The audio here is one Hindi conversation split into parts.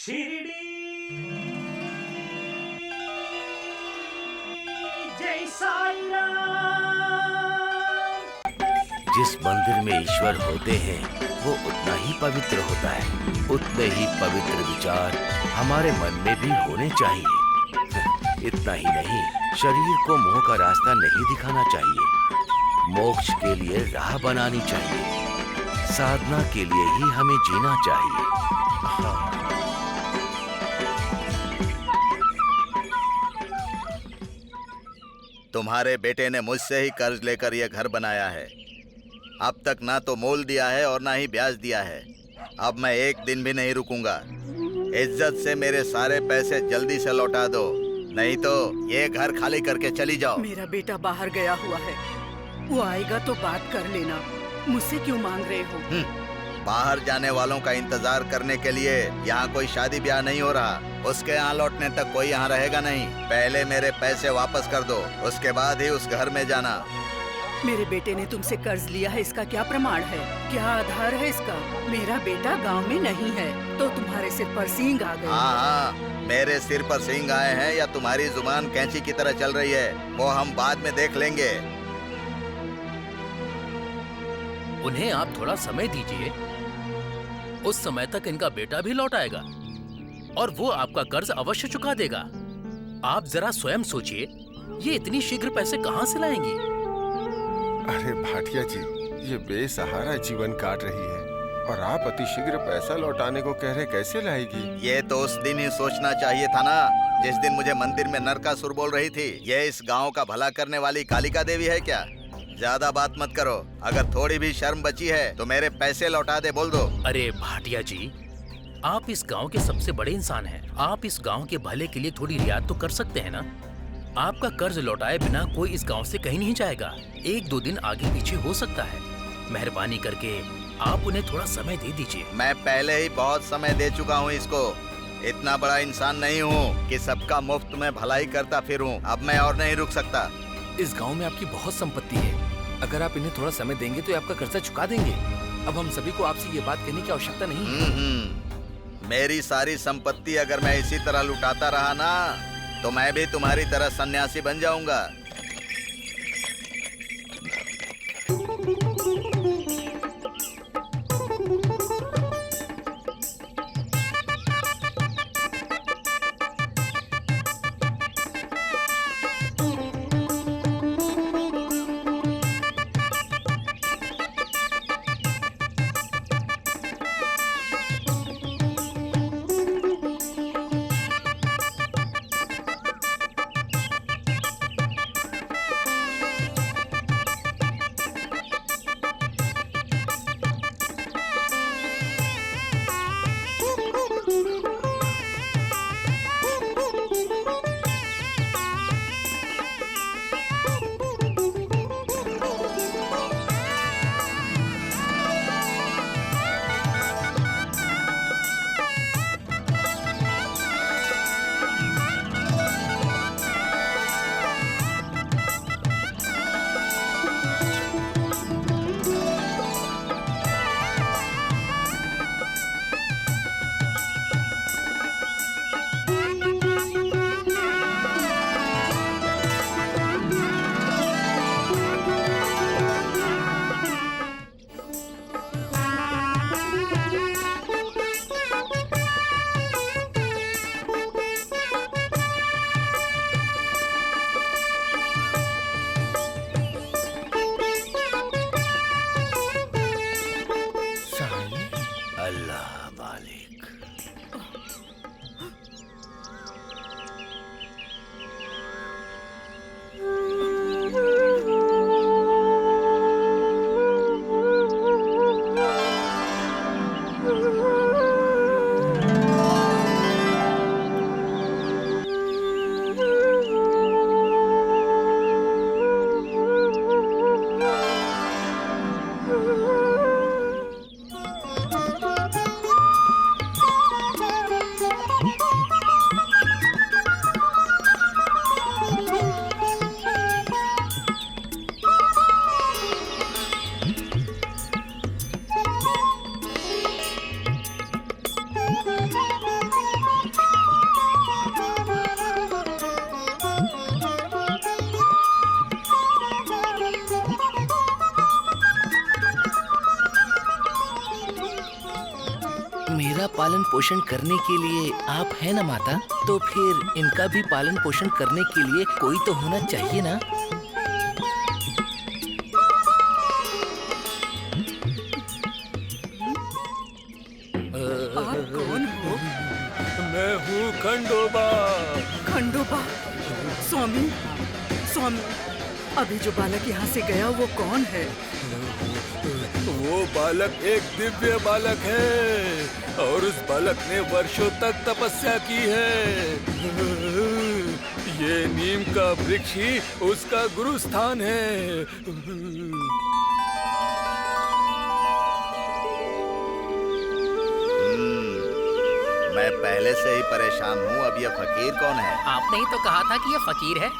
शिरडी जय साईं राम। जिस मंदिर में ईश्वर होते हैं वो उतना ही पवित्र होता है। उतने ही पवित्र विचार हमारे मन में भी होने चाहिए। इतना ही नहीं, शरीर को मोह का रास्ता नहीं दिखाना चाहिए। मोक्ष के लिए राह बनानी चाहिए। साधना के लिए ही हमें जीना चाहिए। हाँ। तुम्हारे बेटे ने मुझसे ही कर्ज लेकर यह घर बनाया है। अब तक ना तो मोल दिया है और ना ही ब्याज दिया है। अब मैं एक दिन भी नहीं रुकूंगा। इज्जत से मेरे सारे पैसे जल्दी से लौटा दो, नहीं तो ये घर खाली करके चली जाओ। मेरा बेटा बाहर गया हुआ है, वो आएगा तो बात कर लेना। मुझसे क्यों मांग रहे हो? बाहर जाने वालों का इंतजार करने के लिए यहाँ कोई शादी ब्याह नहीं हो रहा। उसके यहाँ लौटने तक कोई यहाँ रहेगा नहीं। पहले मेरे पैसे वापस कर दो, उसके बाद ही उस घर में जाना। मेरे बेटे ने तुमसे कर्ज लिया है, इसका क्या प्रमाण है? क्या आधार है इसका? मेरा बेटा गांव में नहीं है तो तुम्हारे सिर पर सींग आ गए। हाँ, मेरे सिर पर सींग आए हैं या तुम्हारी जुबान कैंची की तरह चल रही है, वो हम बाद में देख लेंगे। उन्हें आप थोड़ा समय दीजिए, उस समय तक इनका बेटा भी लौट आएगा और वो आपका कर्ज अवश्य चुका देगा। आप जरा स्वयं सोचिए, ये इतनी शीघ्र पैसे कहाँ से लाएंगी? अरे भाटिया जी, ये बेसहारा जीवन काट रही है और आप अति शीघ्र पैसा लौटाने को कह रहे, कैसे लाएगी? ये तो उस दिन ही सोचना चाहिए था ना, जिस दिन मुझे मंदिर में नरकासुर बोल रही थी। ये इस गांव का भला करने वाली कालिका देवी है क्या? ज्यादा बात मत करो। अगर थोड़ी भी शर्म बची है तो मेरे पैसे लौटा दे, बोल दो। अरे भाटिया जी, आप इस गांव के सबसे बड़े इंसान हैं। आप इस गांव के भले के लिए थोड़ी रियायत तो कर सकते हैं ना। आपका कर्ज लौटाए बिना कोई इस गांव से कहीं नहीं जाएगा। एक दो दिन आगे पीछे हो सकता है। मेहरबानी करके आप उन्हें थोड़ा समय दे दीजिए। मैं पहले ही बहुत समय दे चुका हूँ इसको। इतना बड़ा इंसान नहीं हूँ कि सबका मुफ्त में भलाई करता फिरूं। अब मैं और नहीं रुक सकता। इस गांव में आपकी बहुत संपत्ति है, अगर आप इन्हें थोड़ा समय देंगे तो ये आपका कर्जा चुका देंगे। अब हम सभी को आपसे ये बात कहने की आवश्यकता नहीं है। मेरी सारी संपत्ति अगर मैं इसी तरह लुटाता रहा ना, तो मैं भी तुम्हारी तरह सन्यासी बन जाऊंगा। पालन पोषण करने के लिए आप हैं ना माता, तो फिर इनका भी पालन पोषण करने के लिए कोई तो होना चाहिए ना। आप कौन हो? मैं हूँ खंडोबा। खंडोबा। स्वामी, स्वामी, अभी जो बालक यहाँ से गया वो कौन है? वो बालक एक दिव्य बालक है और उस बालक ने वर्षों तक तपस्या की है। ये नीम का वृक्ष ही उसका गुरु स्थान है। मैं पहले से ही परेशान हूँ। अब ये फकीर कौन है? आपने ही तो कहा था कि ये फकीर है।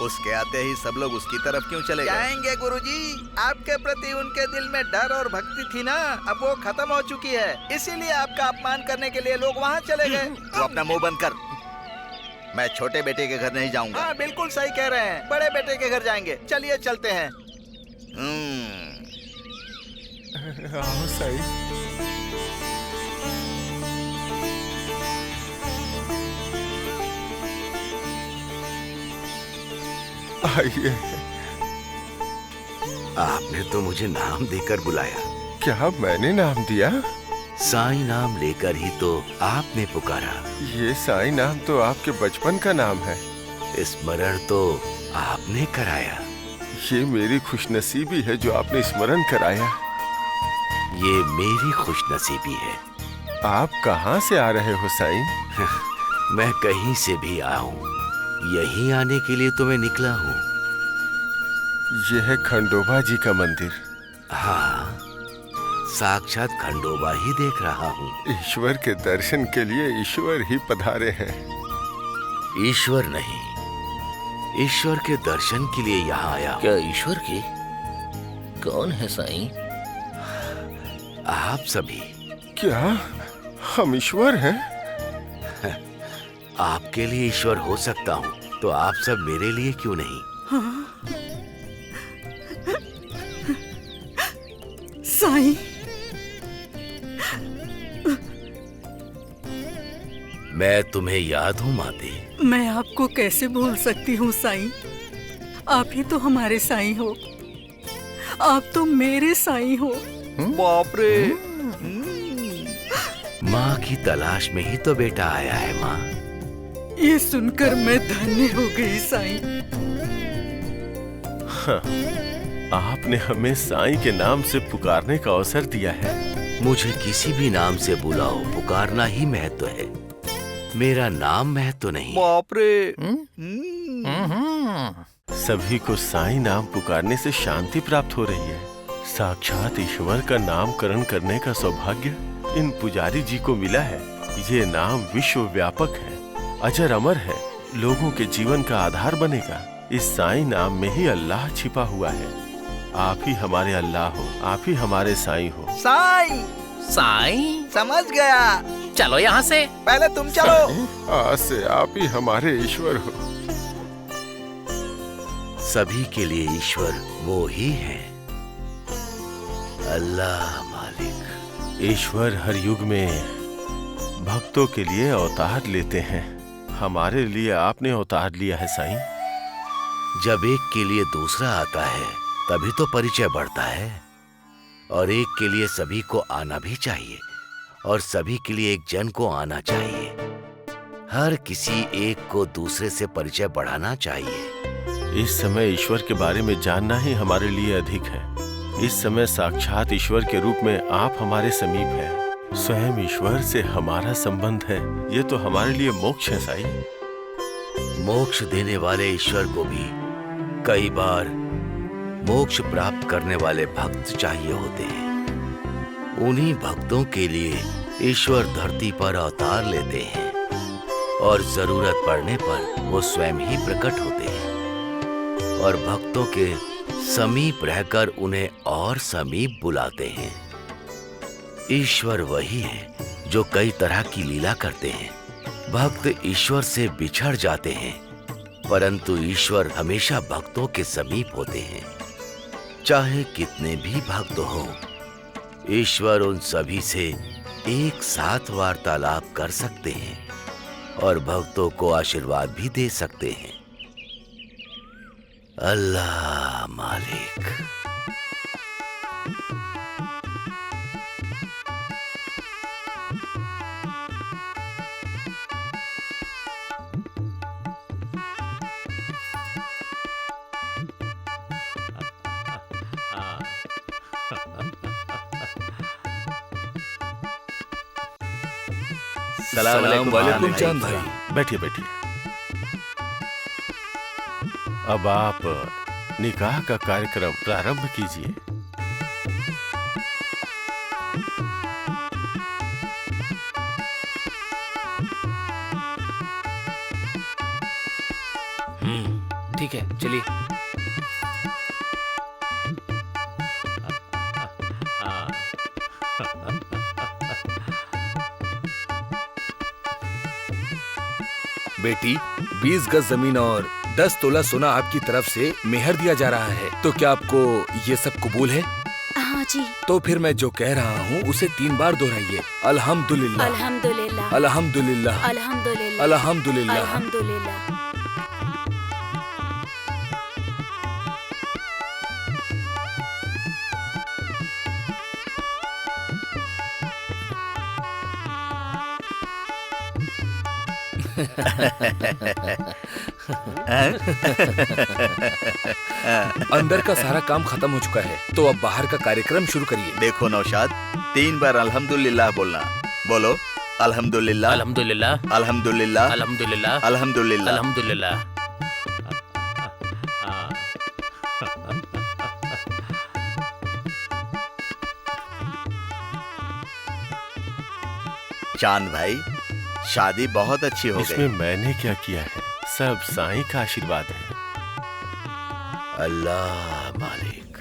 उसके आते ही सब लोग उसकी तरफ क्यों चले गए? जाएंगे गुरुजी। आपके प्रति उनके दिल में डर और भक्ति थी ना, अब वो खत्म हो चुकी है, इसीलिए आपका अपमान करने के लिए लोग वहाँ चले गए। तू अपना मुंह बंद कर। मैं छोटे बेटे के घर नहीं जाऊंगा। हाँ बिल्कुल सही कह रहे हैं, बड़े बेटे के घर जाएंगे। चलिए चलते हैं। आओ साईं। आइए। आपने तो मुझे नाम देकर बुलाया। क्या मैंने नाम दिया? साईं नाम लेकर ही तो आपने पुकारा। ये साईं नाम तो आपके बचपन का नाम है। स्मरण तो आपने कराया। ये मेरी खुशनसीबी है जो आपने स्मरण कराया। ये मेरी खुशनसीबी है। आप कहाँ से आ रहे हो साईं? मैं कहीं से भी आऊं, यहीं आने के लिए तो मैं निकला हूँ। यह है खंडोबा जी का मंदिर। हाँ, साक्षात खंडोबा ही देख रहा हूँ। ईश्वर के दर्शन के लिए ईश्वर ही पधारे हैं। ईश्वर नहीं, ईश्वर के दर्शन के लिए यहाँ आया हूँ। क्या ईश्वर की? कौन है साईं? आप सभी। क्या हम ईश्वर हैं? आपके लिए ईश्वर हो सकता हूँ, तो आप सब मेरे लिए क्यों नहीं? साईं, मैं तुम्हें याद हूँ माते। मैं आपको कैसे भूल सकती हूँ साईं? आप ही तो हमारे साईं हो। आप तो मेरे साईं हो। बाप रे। माँ की तलाश में ही तो बेटा आया है माँ। ये सुनकर मैं धन्य हो गई साईं। आपने हमें साईं के नाम से पुकारने का अवसर दिया है। मुझे किसी भी नाम से बुलाओ, पुकारना ही महत्व है। मेरा नाम महत्व नहीं। बाप रे। सभी को साईं नाम पुकारने से शांति प्राप्त हो रही है। साक्षात ईश्वर का नामकरण करने का सौभाग्य इन पुजारी जी को मिला है। ये नाम विश्व व्यापक है, अजर अमर है, लोगों के जीवन का आधार बनेगा। इस साईं नाम में ही अल्लाह छिपा हुआ है। आप ही हमारे अल्लाह हो, आप ही हमारे साईं हो। साईं। साईं, समझ गया। चलो यहाँ से। पहले तुम चलो। आज से आप ही हमारे ईश्वर हो। सभी के लिए ईश्वर वो ही है, अल्लाह मालिक। ईश्वर हर युग में भक्तों के लिए अवतार लेते हैं। हमारे लिए आपने अवतार लिया है साईं। जब एक के लिए दूसरा आता है तभी तो परिचय बढ़ता है, और एक के लिए सभी को आना भी चाहिए, और सभी के लिए एक जन को आना चाहिए। हर किसी एक को दूसरे से परिचय बढ़ाना चाहिए। इस समय ईश्वर के बारे में जानना ही हमारे लिए अधिक है। इस समय साक्षात ईश्वर के रूप में आप हमारे समीप हैं। स्वयं ईश्वर से हमारा संबंध है। ये तो हमारे लिए मोक्ष है साईं। मोक्ष देने वाले ईश्वर को भी कई बार मोक्ष प्राप्त करने वाले भक्त चाहिए होते हैं। उन्हीं भक्तों के लिए ईश्वर धरती पर अवतार लेते हैं, और जरूरत पड़ने पर वो स्वयं ही प्रकट होते हैं और भक्तों के समीप रहकर उन्हें और समीप बुलाते हैं। ईश्वर वही है जो कई तरह की लीला करते हैं। भक्त ईश्वर से बिछड़ जाते हैं, परंतु ईश्वर हमेशा भक्तों के समीप होते हैं। चाहे कितने भी भक्त हो, ईश्वर उन सभी से एक साथ वार्तालाप कर सकते हैं और भक्तों को आशीर्वाद भी दे सकते हैं। अल्लाह मालिक। सलाम वालेकुम चांद भाई। बैठिए बैठिए। अब आप निकाह का कार्यक्रम प्रारंभ कीजिए। ठीक है, चलिए। बेटी, 20 गज जमीन और 10 तोला सोना आपकी तरफ से मेहर दिया जा रहा है। तो क्या आपको ये सब कबूल है? हाँ जी। तो फिर मैं जो कह रहा हूँ उसे 3 बार दोहराइए। अल्हम्दुलिल्लाह, अल्हम्दुलिल्लाह, अल्हम्दुलिल्लाह, अल्हम्दुलिल्लाह, अल्हम्दुलिल्लाह। अल्हम्दुलिल्लाह। अंदर का सारा काम खत्म हो चुका है, तो अब बाहर का कार्यक्रम शुरू करिए। देखो नौशाद, 3 बार अल्हम्दुलिल्लाह बोलना। बोलो अल्हम्दुलिल्लाह, अल्हम्दुलिल्लाह, अल्हम्दुलिल्लाह, अल्हम्दुलिल्लाह, अल्हम्दुलिल्लाह। अल्हम्दुलिल्लाह। चांद भाई, शादी बहुत अच्छी हो इसमें गई। मैंने क्या किया है? सब साईं का आशीर्वाद है। अल्लाह मालिक।